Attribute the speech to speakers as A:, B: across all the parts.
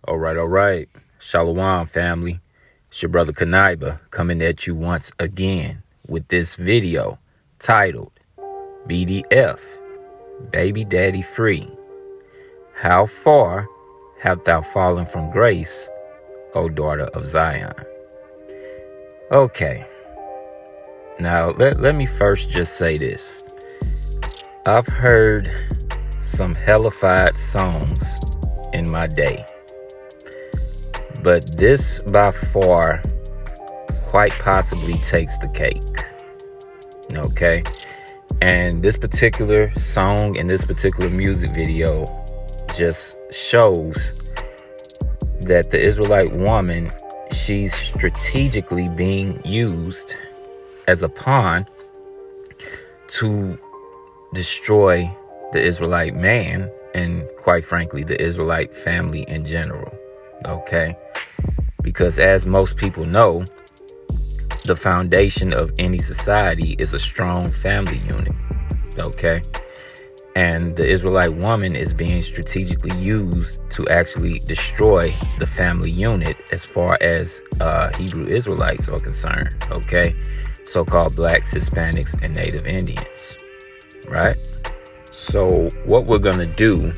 A: All right. Shalom, family. It's your brother Kanaiba coming at you once again with this video titled BDF, Baby Daddy Free. How far have thou fallen from grace, O daughter of Zion? Okay. Now, let me first just say this. I've heard some hellified songs in my day, but this by far quite possibly takes the cake. Okay? And this particular song and this particular music video just shows that the Israelite woman, she's strategically being used as a pawn to destroy the Israelite man and, quite frankly, the Israelite family in general. Okay? Because as most people know, the foundation of any society is a strong family unit. Okay? And the Israelite woman is being strategically used to actually destroy the family unit as far as Hebrew Israelites are concerned. Okay? So-called blacks, Hispanics, and Native Indians. Right? So what we're going to do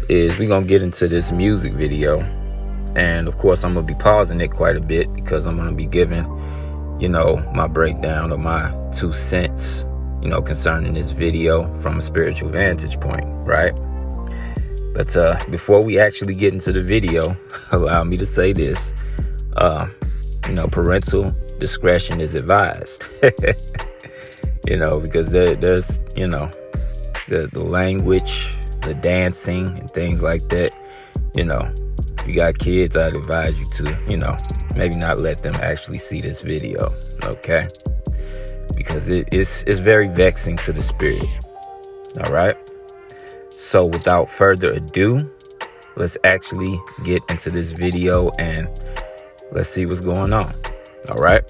A: is we're going to get into this music video. And of course, I'm going to be pausing it quite a bit because I'm going to be giving, my breakdown of my 2 cents, concerning this video from a spiritual vantage point. Right? But before we actually get into the video, allow me to say this. Parental discretion is advised. Because there's the language, the dancing, and things like that. If you got kids, I'd advise you to maybe not let them actually see this video. Okay? Because it's very vexing to the spirit. All right? So without further ado, let's actually get into this video and let's see what's going on. All right?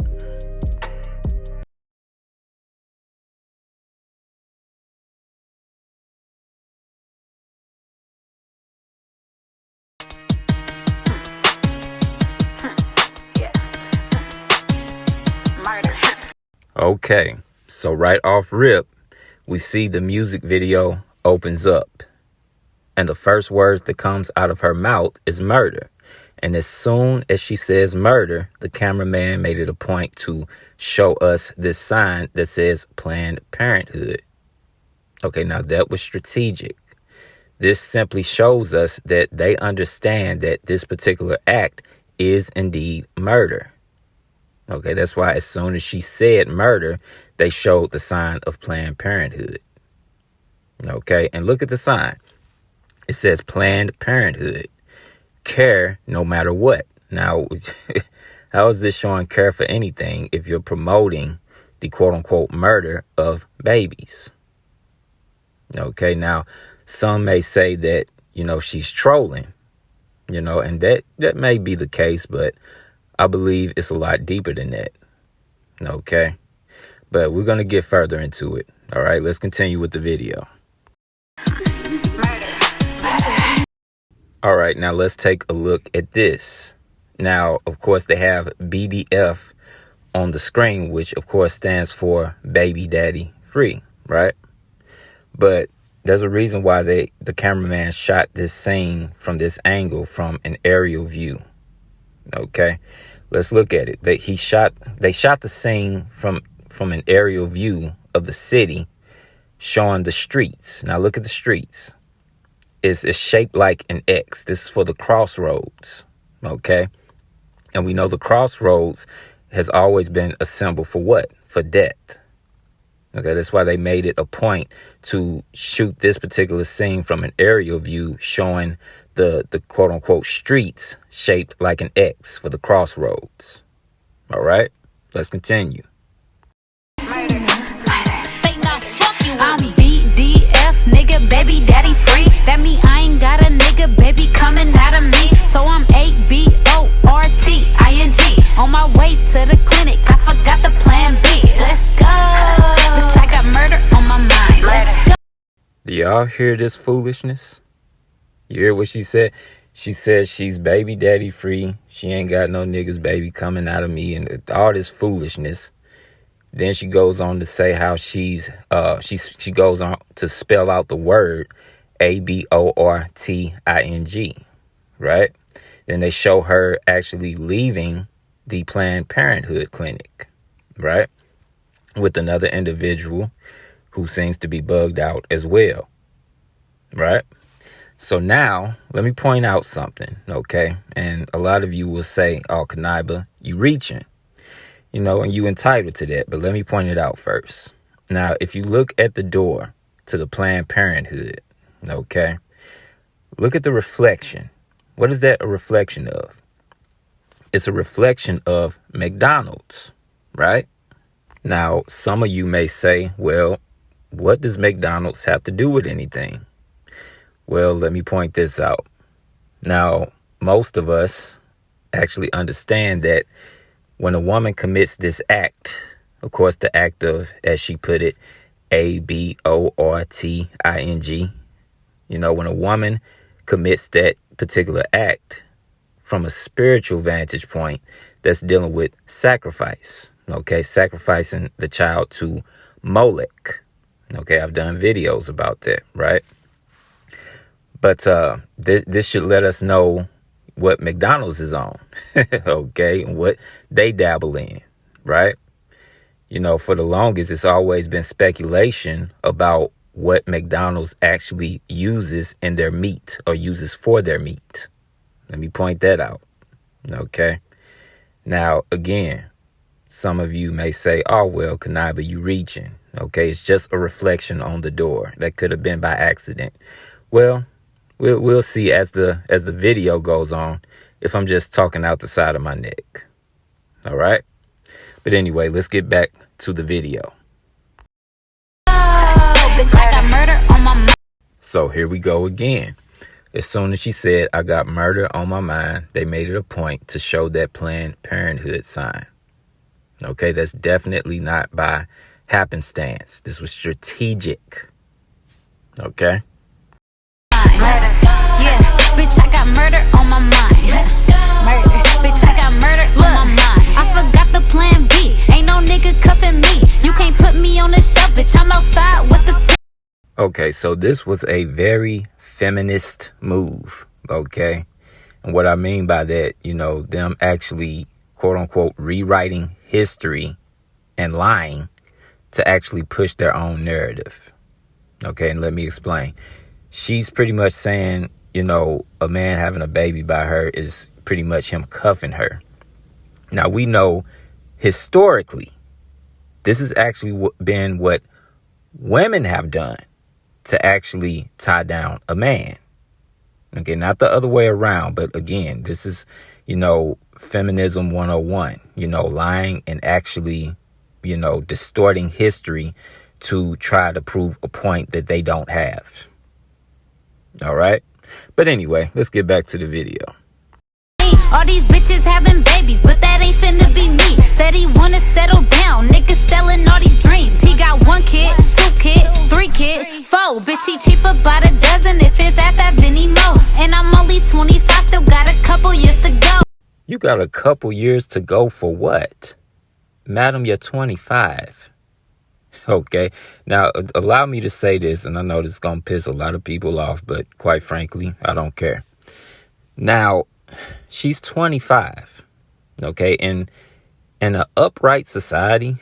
A: Okay, so right off rip, we see the music video opens up. And the first words that comes out of her mouth is murder. And as soon as she says murder, the cameraman made it a point to show us this sign that says Planned Parenthood. Okay, now that was strategic. This simply shows us that they understand that this particular act is indeed murder. Okay, that's why as soon as she said murder, they showed the sign of Planned Parenthood. Okay, and look at the sign. It says Planned Parenthood. Care no matter what. Now, how is this showing care for anything if you're promoting the quote-unquote murder of babies? Okay, now, some may say that, she's trolling, and that may be the case, but I believe it's a lot deeper than that. Okay. But we're going to get further into it. All right. Let's continue with the video. All right. Now let's take a look at this. Now, of course, they have BDF on the screen, which of course stands for Baby Daddy Free. Right. But there's a reason why the cameraman shot this scene from this angle, from an aerial view. Okay, let's look at it. They shot the scene from an aerial view of the city, showing the streets. Now look at the streets. It's shaped like an X. This is for the crossroads. Okay, and we know the crossroads has always been a symbol for what? For death. Okay, that's why they made it a point to shoot this particular scene from an aerial view, showing the quote unquote streets shaped like an X for the crossroads. All right, let's continue.
B: I'm BDF, nigga, baby daddy free. That mean I ain't got a nigga, baby coming out of me. So I'm ABORTING. On my way to the clinic, I forgot the plan B. Let's go. Bitch, I got murder on my mind. Let's go.
A: Do y'all hear this foolishness? You hear what she said? She says she's baby daddy free. She ain't got no niggas baby coming out of me and all this foolishness. Then she goes on to say how she goes on to spell out the word aborting, right? Then they show her actually leaving the Planned Parenthood clinic, right? With another individual who seems to be bugged out as well, right? So now, let me point out something, okay? And a lot of you will say, oh, Kaniba, you reaching, and you entitled to that. But let me point it out first. Now, if you look at the door to the Planned Parenthood, okay, look at the reflection. What is that a reflection of? It's a reflection of McDonald's, right? Now, some of you may say, well, what does McDonald's have to do with anything? Well, let me point this out. Now, most of us actually understand that when a woman commits this act, of course, the act of, as she put it, aborting, when a woman commits that particular act from a spiritual vantage point, that's dealing with sacrifice, okay, sacrificing the child to Molech. Okay, I've done videos about that, right? But this should let us know what McDonald's is on, okay, and what they dabble in, right? For the longest, it's always been speculation about what McDonald's actually uses in their meat or uses for their meat. Let me point that out, okay? Now, again, some of you may say, oh, well, Kaniba, you reaching, okay? It's just a reflection on the door. That could have been by accident. Well, we'll see as the video goes on if I'm just talking out the side of my neck. All right. But anyway, let's get back to the video. So here we go again. As soon as she said, I got murder on my mind, they made it a point to show that Planned Parenthood sign. Okay, that's definitely not by happenstance. This was strategic. Okay.
B: Yeah, bitch, I got murder on my mind. Murder, bitch, I got murder on my mind. I forgot the plan B. Ain't no nigga cuffing me. You can't put me on the shelf, bitch. I'm outside with the.
A: Okay, so this was a very feminist move. Okay, and what I mean by that, them actually, quote unquote, rewriting history and lying to actually push their own narrative. Okay, and let me explain. She's pretty much saying, a man having a baby by her is pretty much him cuffing her. Now, we know historically, this has actually been what women have done to actually tie down a man. Okay, not the other way around. But again, this is, feminism 101, lying and actually, distorting history to try to prove a point that they don't have. All right. But anyway, let's get back to the video.
B: All these bitches having babies, but that ain't finna be me. Said he wanna settle down, niggas selling all these dreams. He got 1 kid, 2 kid, 3 kid, 4. Bitch, he cheaper by the dozen if his ass have any more. And I'm only 25, still got a couple years to go.
A: You got a couple years to go for what? Madam, you're 25. Okay, now allow me to say this, and I know this is going to piss a lot of people off, but quite frankly, I don't care. Now, she's 25, okay, in an upright society,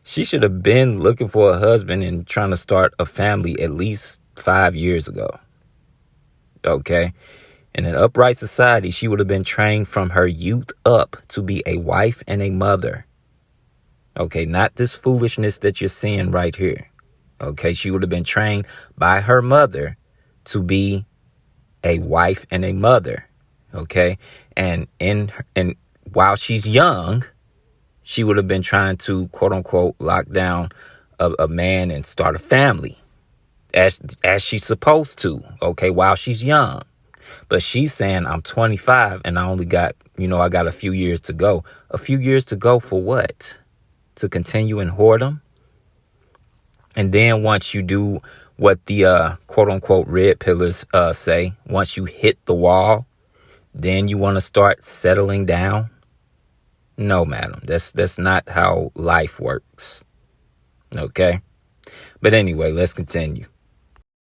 A: she should have been looking for a husband and trying to start a family at least 5 years ago, okay? In an upright society, she would have been trained from her youth up to be a wife and a mother. Okay, not this foolishness that you're seeing right here. Okay, she would have been trained by her mother to be a wife and a mother. Okay, and while she's young, she would have been trying to, quote unquote, lock down a man and start a family as she's supposed to. Okay, while she's young. But she's saying, I'm 25 and I only got, I got a few years to go. A few years to go for what? To continue in whoredom? And then once you do what the quote unquote red pillars say. Once you hit the wall, then you want to start settling down. No, madam, that's not how life works. Okay. But anyway, let's continue.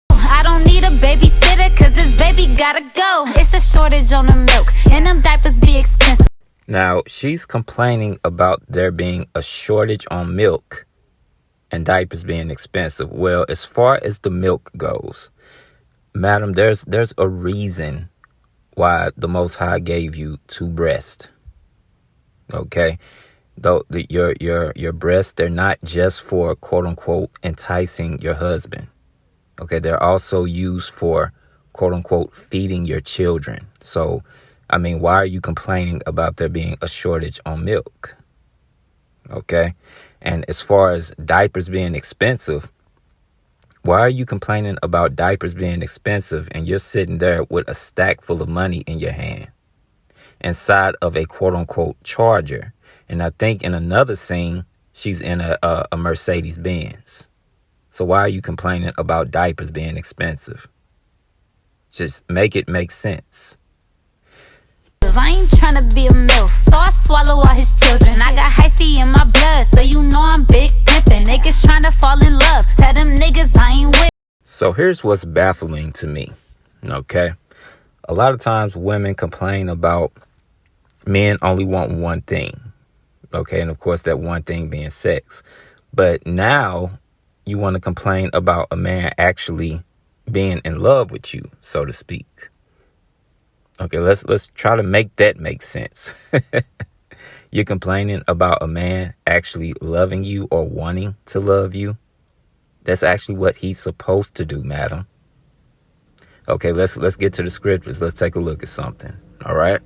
B: I don't need a babysitter, cause this baby gotta go. It's a shortage on the milk, and them diapers be expensive.
A: Now, she's complaining about there being a shortage on milk and diapers being expensive. Well, as far as the milk goes, madam, there's a reason why the Most High gave you two breasts. Okay? Though your breasts, they're not just for quote unquote enticing your husband. Okay, they're also used for quote unquote feeding your children. So, I mean, why are you complaining about there being a shortage on milk? Okay, and as far as diapers being expensive, why are you complaining about diapers being expensive and you're sitting there with a stack full of money in your hand inside of a quote unquote Charger? And I think in another scene, she's in a Mercedes Benz. So why are you complaining about diapers being expensive? Just make it make sense.
B: I ain't tryna be a MILF, so I swallow all his children. I got hyphy in my blood, so you know I'm big pimpin'. Niggas tryna fall in love, tell them niggas I ain't with.
A: So here's what's baffling to me, okay? A lot of times women complain about men only want one thing, okay? And of course that one thing being sex. But now you want to complain about a man actually being in love with you, so to speak. Okay, let's try to make that make sense. You're complaining about a man actually loving you or wanting to love you. That's actually what he's supposed to do, madam. Okay, let's get to the scriptures. Let's take a look at something. All right.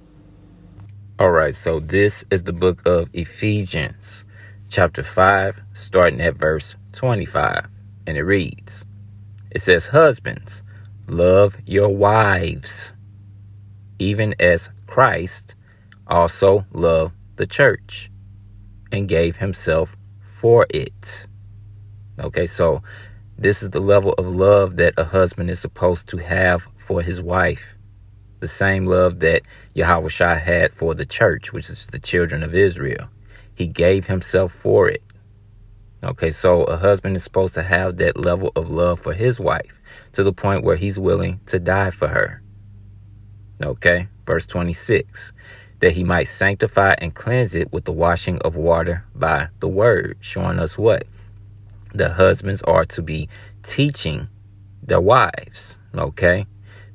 A: All right. So this is the book of Ephesians, chapter 5, starting at verse 25. And it reads, it says, husbands, love your wives, even as Christ also loved the church and gave himself for it. Okay, so this is the level of love that a husband is supposed to have for his wife. The same love that Yahushua had for the church, which is the children of Israel. He gave himself for it. Okay, so a husband is supposed to have that level of love for his wife to the point where he's willing to die for her. Okay, verse 26, that he might sanctify and cleanse it with the washing of water by the word, showing us what? The husbands are to be teaching their wives. Okay,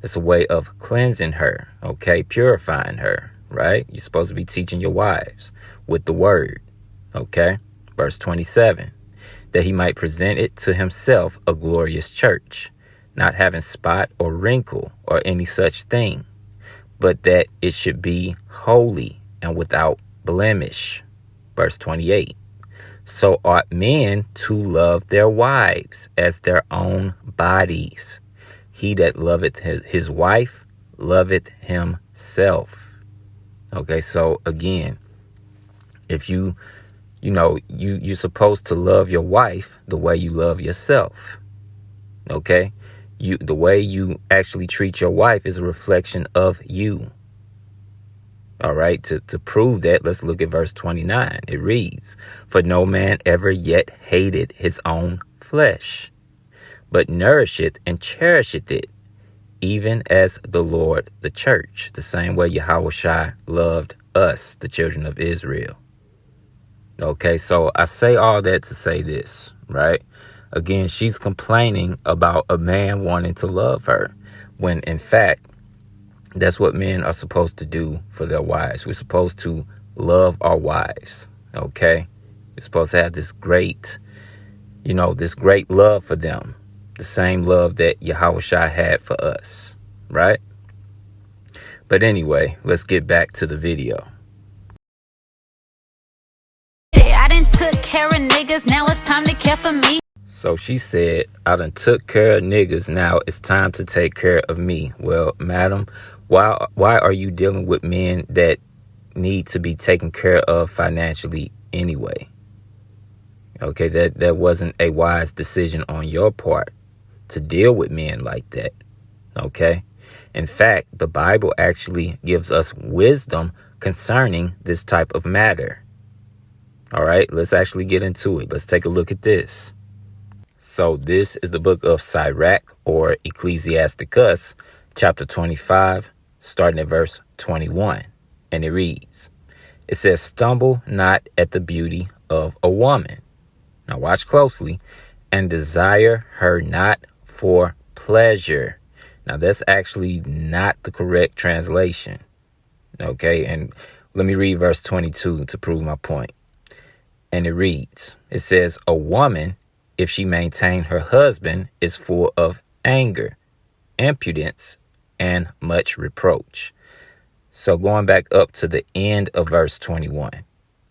A: it's a way of cleansing her. Okay, purifying her, right? You're supposed to be teaching your wives with the word. Okay, verse 27, that he might present it to himself a glorious church, not having spot or wrinkle or any such thing, but that it should be holy and without blemish. Verse 28. So ought men to love their wives as their own bodies. He that loveth his wife loveth himself. Okay, so again, if you're supposed to love your wife the way you love yourself. Okay? The way you actually treat your wife is a reflection of you. All right. To prove that, let's look at verse 29. It reads, for no man ever yet hated his own flesh, but nourisheth and cherisheth it, even as the Lord the church, the same way Yahushua loved us, the children of Israel. Okay, so I say all that to say this, right? Again, she's complaining about a man wanting to love her, when in fact, that's what men are supposed to do for their wives. We're supposed to love our wives, okay? We're supposed to have this great love for them, the same love that Yahushua had for us, right? But anyway, let's get back to the video.
B: I done took care of niggas, now it's time to care for me.
A: So she said, I done took care of niggas, now it's time to take care of me. Well, madam, why are you dealing with men that need to be taken care of financially anyway? Okay, that wasn't a wise decision on your part to deal with men like that. Okay. In fact, the Bible actually gives us wisdom concerning this type of matter. All right, let's actually get into it. Let's take a look at this. So this is the book of Sirach, or Ecclesiasticus, chapter 25, starting at verse 21. And it reads, it says, stumble not at the beauty of a woman. Now watch closely. And desire her not for pleasure. Now that's actually not the correct translation. Okay, and let me read verse 22 to prove my point. And it reads, it says, a woman, if she maintain her husband, is full of anger, impudence, and much reproach. So going back up to the end of verse 21,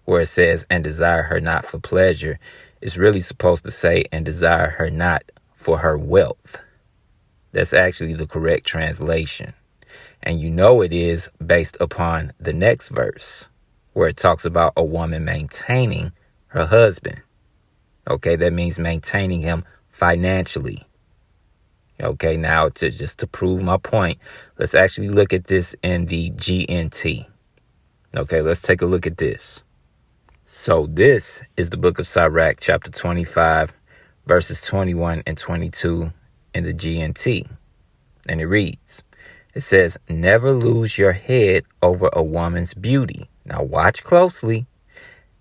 A: where it says, and desire her not for pleasure, it's really supposed to say, and desire her not for her wealth. That's actually the correct translation. And you know it is based upon the next verse, where it talks about a woman maintaining her husband. Okay, that means maintaining him financially. Okay, now to prove my point, let's actually look at this in the GNT. Okay, let's take a look at this. So this is the book of Sirach, chapter 25, verses 21 and 22 in the GNT. And it reads, it says, never lose your head over a woman's beauty. Now watch closely.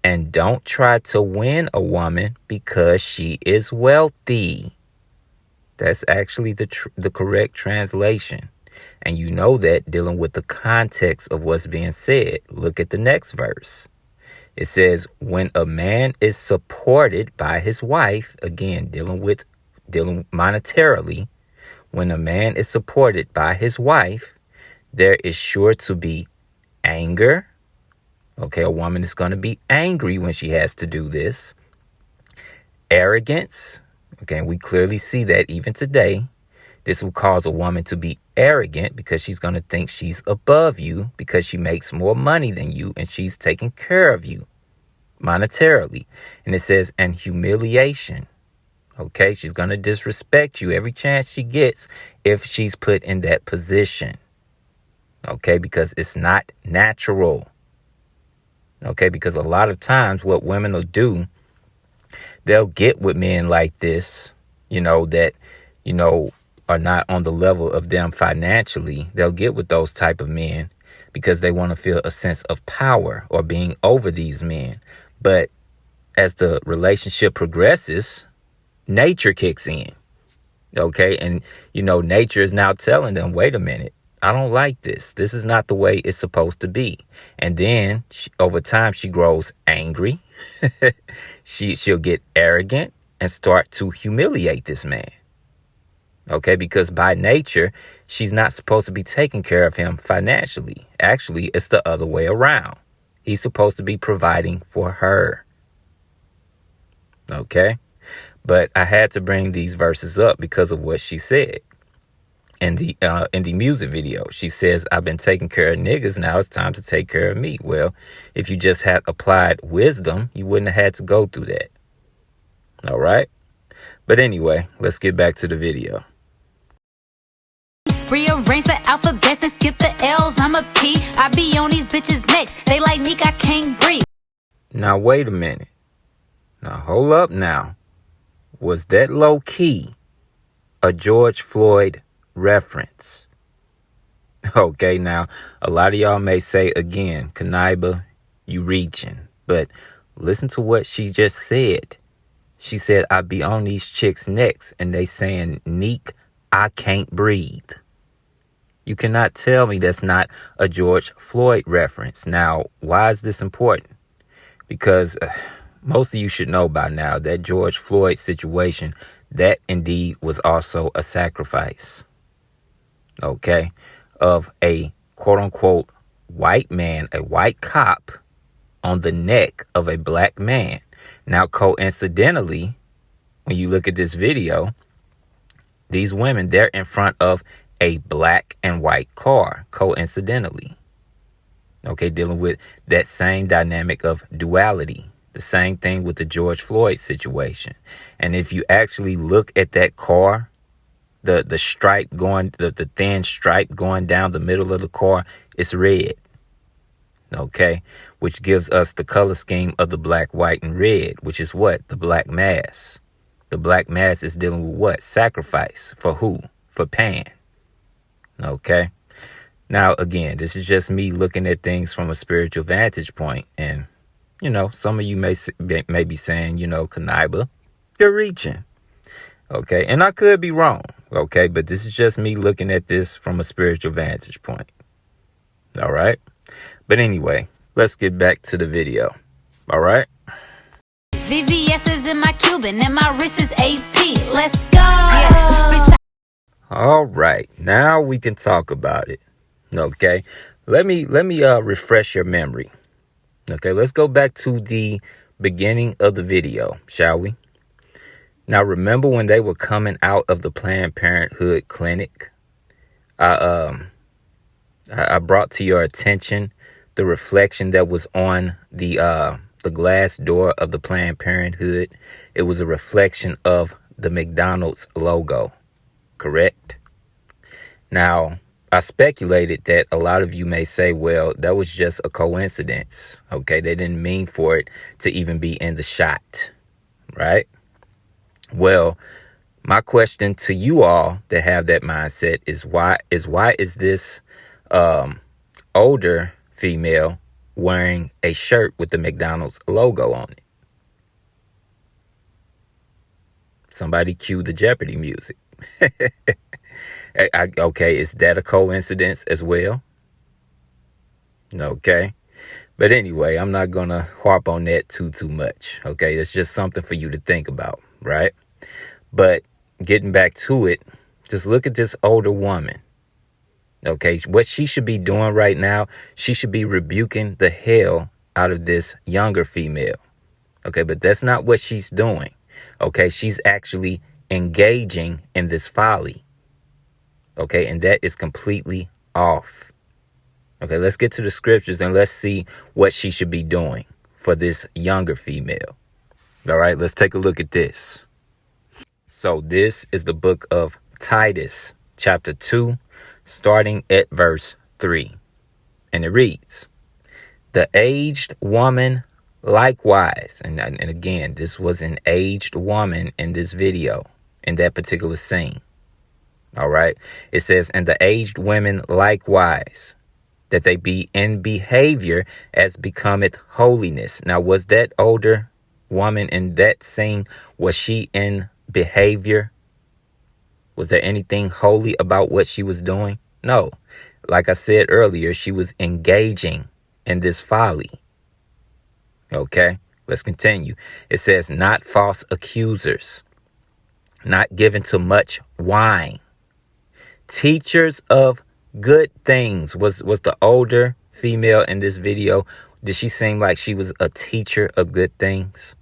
A: And don't try to win a woman because she is wealthy. That's actually the correct translation. And you know that dealing with the context of what's being said. Look at the next verse. It says, when a man is supported by his wife, again, dealing monetarily, when a man is supported by his wife, there is sure to be anger. Okay, a woman is going to be angry when she has to do this. Arrogance. Okay, we clearly see that even today. This will cause a woman to be arrogant because she's going to think she's above you because she makes more money than you and she's taking care of you monetarily. And it says, and humiliation. Okay, she's going to disrespect you every chance she gets if she's put in that position. Okay, because it's not natural. Okay, because a lot of times what women will do, they'll get with men like this, that, are not on the level of them financially. They'll get with those type of men because they want to feel a sense of power or being over these men. But as the relationship progresses, nature kicks in. Okay, and, nature is now telling them, wait a minute. I don't like this. This is not the way it's supposed to be. And then over time, she grows angry. She'll get arrogant and start to humiliate this man. Okay, because by nature, she's not supposed to be taking care of him financially. Actually, it's the other way around. He's supposed to be providing for her. Okay, but I had to bring these verses up because of what she said. In the music video, she says, I've been taking care of niggas. Now it's time to take care of me. Well, if you just had applied wisdom, you wouldn't have had to go through that. All right. But anyway, let's get back to the video.
B: Rearrange the alphabets and skip the L's. I'm a P. I be on these bitches next. They like Nick, I can't breathe.
A: Now, wait a minute. Now, hold up now. Was that low key a George Floyd reference? Okay, now a lot of y'all may say again, Kaniba, you reaching, but listen to what she just said. She said, I be on these chicks' necks and they saying, Neek, I can't breathe. You cannot tell me that's not a George Floyd reference. Now, why is this important? Because most of you should know by now that George Floyd situation, that indeed was also a sacrifice. Okay, of a quote unquote white man, a white cop on the neck of a black man. Now, coincidentally, when you look at this video, these women, they're in front of a black and white car, coincidentally. Okay, dealing with that same dynamic of duality, the same thing with the George Floyd situation. And if you actually look at that car, the stripe going, the thin stripe going down the middle of the car, it's red. Okay, which gives us the color scheme of the black, white, and red, which is what? The black mass. The black mass is dealing with what? Sacrifice. For who? For Pan. Okay. Now, again, this is just me looking at things from a spiritual vantage point. And, you know, some of you may be saying, you know, Kaniba, you're reaching. Okay. And I could be wrong. Okay. But this is just me looking at this from a spiritual vantage point. All right. But anyway, let's get back to the video. All right.
B: VVS is in my Cuban and my wrist is AP. Let's go. Yeah, bitch.
A: All right. Now we can talk about it. Okay. Let me refresh your memory. Okay. Let's go back to the beginning of the video, shall we? Now, remember when they were coming out of the Planned Parenthood clinic? I brought to your attention the reflection that was on the glass door of the Planned Parenthood. It was a reflection of the McDonald's logo, correct? Now, I speculated that a lot of you may say, well, that was just a coincidence. Okay, they didn't mean for it to even be in the shot, right? Well, my question to you all that have that mindset is why is this older female wearing a shirt with the McDonald's logo on it? Somebody cue the Jeopardy music. Okay, is that a coincidence as well? Okay. But anyway, I'm not going to harp on that too much. Okay, it's just something for you to think about, right? But getting back to it, just look at this older woman. Okay, what she should be doing right now, she should be rebuking the hell out of this younger female. Okay, but that's not what she's doing. Okay, she's actually engaging in this folly. Okay, and that is completely off. Okay, let's get to the scriptures and let's see what she should be doing for this younger female. All right, let's take a look at this. So this is the book of Titus, chapter 2, starting at verse 3. And it reads, "The aged woman likewise," and again, this was an aged woman in this video, in that particular scene. All right. It says, "And the aged women likewise, that they be in behavior as becometh holiness." Now, was that older woman in that scene, was she in behavior? Was there anything holy about what she was doing? No. Like I said earlier, she was engaging in this folly. Okay, let's continue. It says, "Not false accusers, not given to much wine, teachers of good things." Was the older female in this video, did she seem like she was a teacher of good things?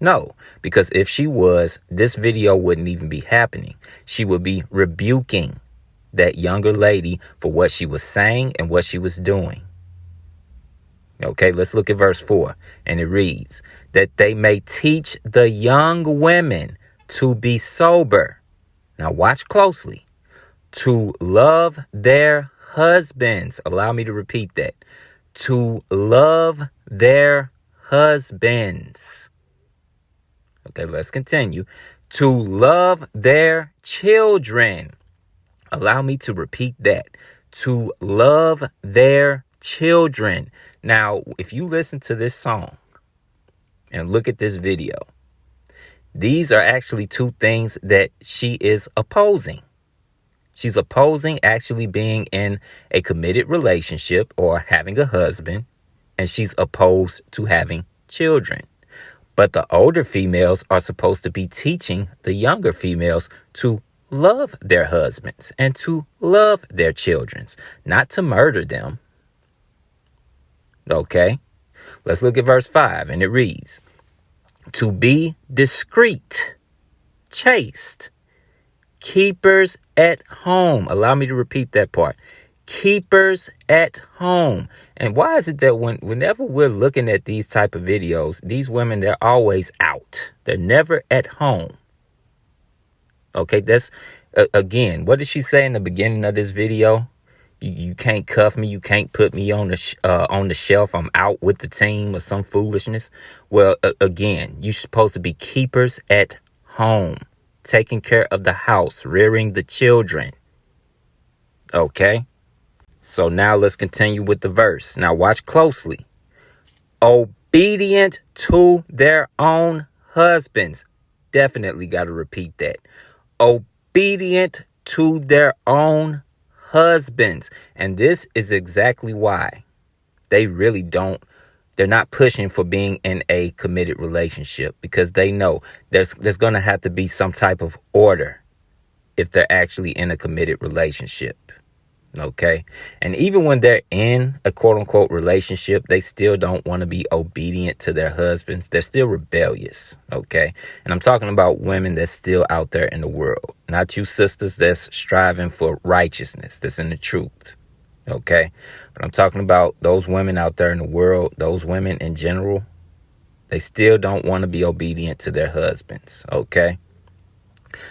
A: No, because if she was, this video wouldn't even be happening. She would be rebuking that younger lady for what she was saying and what she was doing. Okay, let's look at verse 4. And it reads, "That they may teach the young women to be sober." Now watch closely. "To love their husbands." Allow me to repeat that. To love their husbands. Okay, let's continue. "To love their children." Allow me to repeat that. To love their children. Now, if you listen to this song and look at this video, these are actually two things that she is opposing. She's opposing actually being in a committed relationship or having a husband, and she's opposed to having children. But the older females are supposed to be teaching the younger females to love their husbands and to love their children, not to murder them. Okay, let's look at verse 5, and it reads, "To be discreet, chaste, keepers at home." Allow me to repeat that part. Keepers at home. And why is it that whenever we're looking at these type of videos, these women, they're always out. They're never at home. Okay, Again, what did she say in the beginning of this video? You can't cuff me. You can't put me on the shelf. I'm out with the team or some foolishness. Well, again, you're supposed to be keepers at home, taking care of the house, rearing the children. Okay. So now let's continue with the verse. Now watch closely. Obedient to their own husbands. Definitely got to repeat that. Obedient to their own husbands. And this is exactly why they really don't. They're not pushing for being in a committed relationship, because they know there's going to have to be some type of order if they're actually in a committed relationship. Okay. And even when they're in a quote unquote relationship, they still don't want to be obedient to their husbands. They're still rebellious. Okay. And I'm talking about women that's still out there in the world, not you sisters that's striving for righteousness, that's in the truth. Okay. But I'm talking about those women out there in the world, those women in general. They still don't want to be obedient to their husbands. Okay.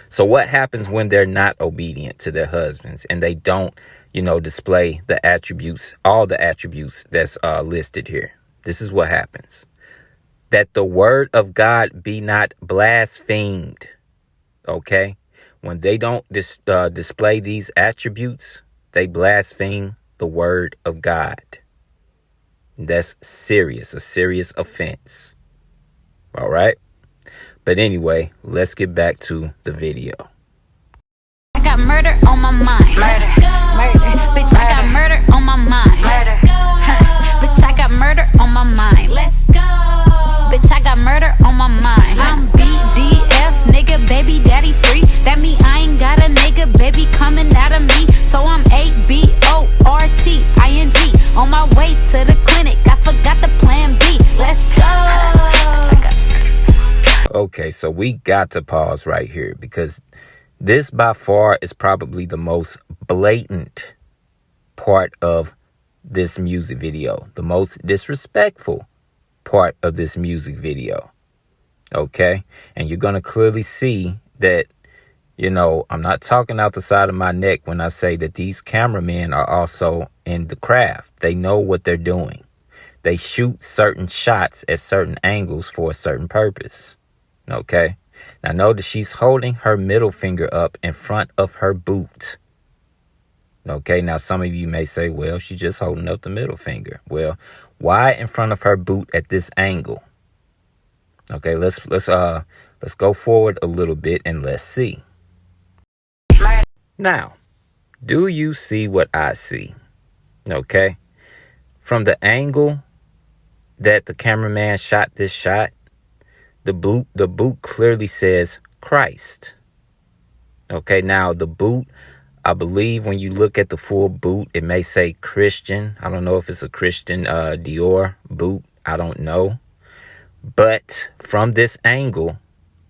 A: So what happens when they're not obedient to their husbands and they don't, display the attributes, all the attributes that's listed here? This is what happens. That the word of God be not blasphemed. Okay. When they don't display these attributes, they blaspheme the word of God. That's serious, a serious offense. All right. But anyway, let's get back to the video.
B: I got murder on my mind. Murder. Bitch, I got murder on my mind. Bitch, I got murder on my mind. Let's go. Bitch, I got murder on my mind. I'm BDF, nigga, baby daddy free. That mean I ain't got a nigga, baby, coming out of me. So I'm ABORTING. On my way to the clinic, I forgot the plan B. Let's go.
A: Okay, so we got to pause right here, because this by far is probably the most blatant part of this music video, the most disrespectful part of this music video. Okay, and you're going to clearly see that, I'm not talking out the side of my neck when I say that these cameramen are also in the craft. They know what they're doing. They shoot certain shots at certain angles for a certain purpose. Okay. Now notice she's holding her middle finger up in front of her boot. Okay. Now some of you may say, well, she's just holding up the middle finger. Well, why in front of her boot at this angle? Okay. Let's go forward a little bit and let's see. Now, do you see what I see? Okay. From the angle that the cameraman shot this shot, the boot clearly says Christ. Okay, now the boot, I believe when you look at the full boot, it may say Christian. I don't know if it's a Christian Dior boot. I don't know. But from this angle,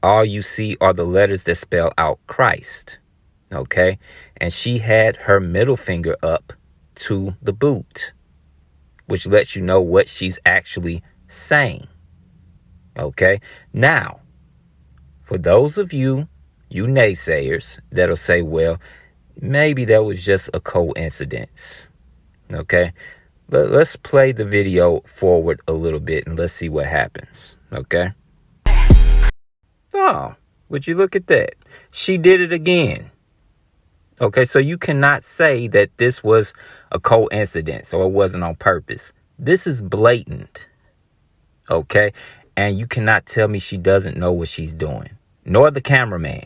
A: all you see are the letters that spell out Christ. Okay, and she had her middle finger up to the boot, which lets you know what she's actually saying. Okay, now, for those of you naysayers that'll say, well, maybe that was just a coincidence. Okay, let's play the video forward a little bit and let's see what happens. Okay. Oh, would you look at that? She did it again. Okay, so you cannot say that this was a coincidence or it wasn't on purpose. This is blatant. Okay. And you cannot tell me she doesn't know what she's doing, nor the cameraman.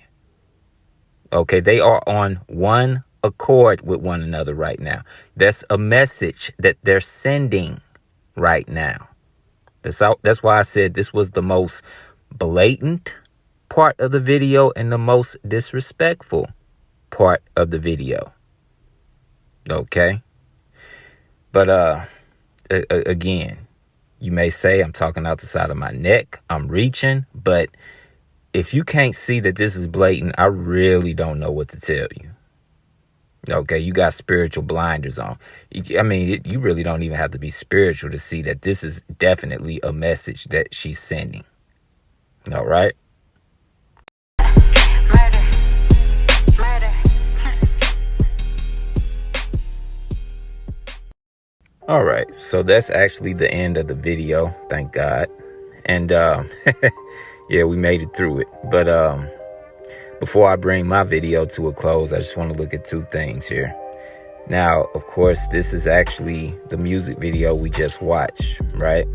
A: Okay, they are on one accord with one another right now. That's a message that they're sending right now. That's why I said this was the most blatant part of the video and the most disrespectful part of the video. Okay, but again, you may say I'm talking out the side of my neck, I'm reaching, but if you can't see that this is blatant, I really don't know what to tell you. Okay, you got spiritual blinders on. I mean, you really don't even have to be spiritual to see that this is definitely a message that she's sending. All right.
B: Murder.
A: All right, so that's actually the end of the video, thank God. And yeah, we made it through it. But before I bring my video to a close, I just want to look at two things here. Now, of course, this is actually the music video we just watched, right?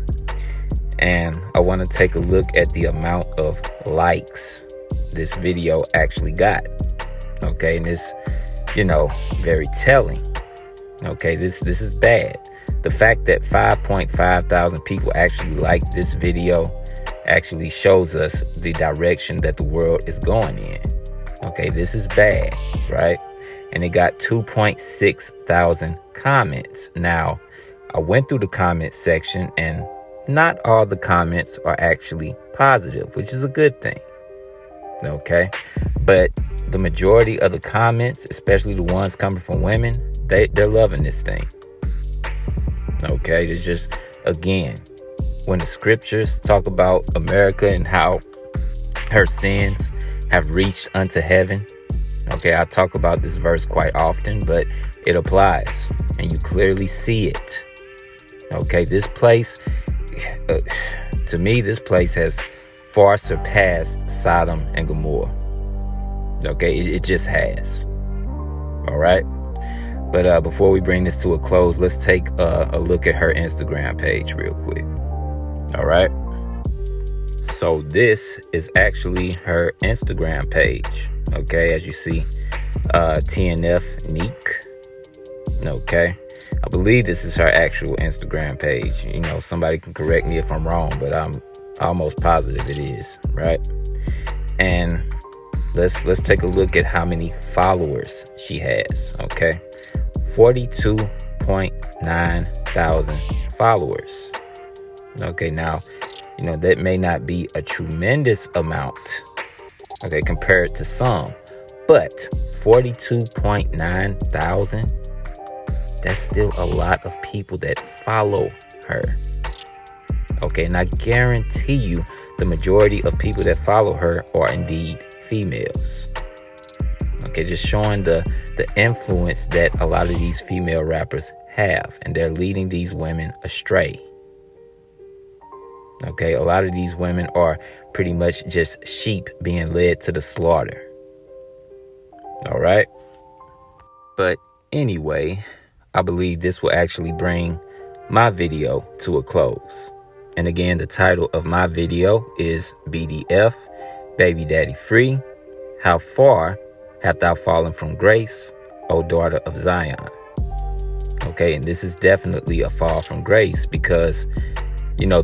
A: And I want to take a look at the amount of likes this video actually got. Okay, and this, very telling. Okay, this is bad. The fact that 5.5 thousand people actually liked this video actually shows us the direction that the world is going in. Okay, this is bad, right? And it got 2.6 thousand comments. Now, I went through the comment section and not all the comments are actually positive, which is a good thing. Okay, but the majority of the comments, especially the ones coming from women, they're loving this thing. Okay, it's just, again, when the scriptures talk about America and how her sins have reached unto heaven. Okay, I talk about this verse quite often, but it applies and you clearly see it. Okay, this place, to me, this place has far surpassed Sodom and Gomorrah. Okay, it just has. All right. But before we bring this to a close, let's take a look at her Instagram page real quick. All right. So this is actually her Instagram page. Okay, as you see, TNF Neek. Okay, I believe this is her actual Instagram page. Somebody can correct me if I'm wrong, but I'm almost positive it is, right? And let's take a look at how many followers she has. Okay, 42.9 thousand followers. Okay, now that may not be a tremendous amount, okay, compared to some, but 42.9 thousand, that's still a lot of people that follow her. Okay, and I guarantee you the majority of people that follow her are indeed females. Okay, just showing the influence that a lot of these female rappers have, and they're leading these women astray. Okay, a lot of these women are pretty much just sheep being led to the slaughter. All right. But anyway, I believe this will actually bring my video to a close. And again, the title of my video is BDF, Baby Daddy Free. How far hast thou fallen from grace, O daughter of Zion? Okay, and this is definitely a fall from grace because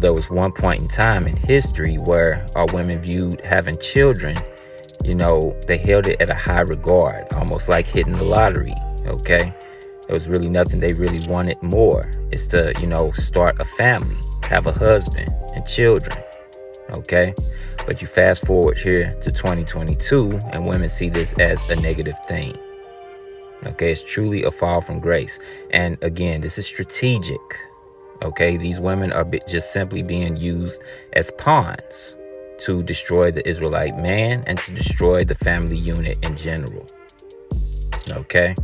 A: there was one point in time in history where our women viewed having children, they held it at a high regard, almost like hitting the lottery. Okay, there was really nothing they really wanted more. It's to, start a family, have a husband and children. Okay, but you fast forward here to 2022 and women see this as a negative thing. Okay, it's truly a fall from grace. And again, this is strategic. Okay, these women are just simply being used as pawns to destroy the Israelite man and to destroy the family unit in general. Okay,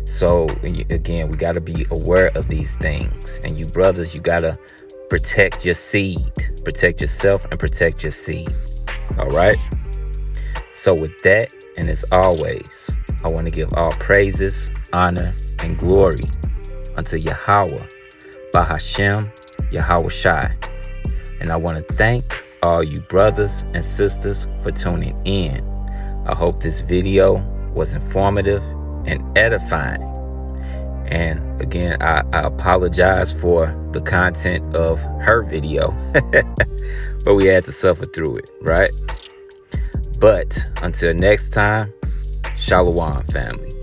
A: so again, we got to be aware of these things. And you brothers, you got to protect your seed, protect yourself and protect your seed. All right. So with that, and as always, I want to give all praises, honor, and glory unto Yahweh, Bahashem, Yahweh Shai. And I want to thank all you brothers and sisters for tuning in. I hope this video was informative and edifying. And again, I apologize for the content of her video, but we had to suffer through it, right? But until next time, Shalom, family.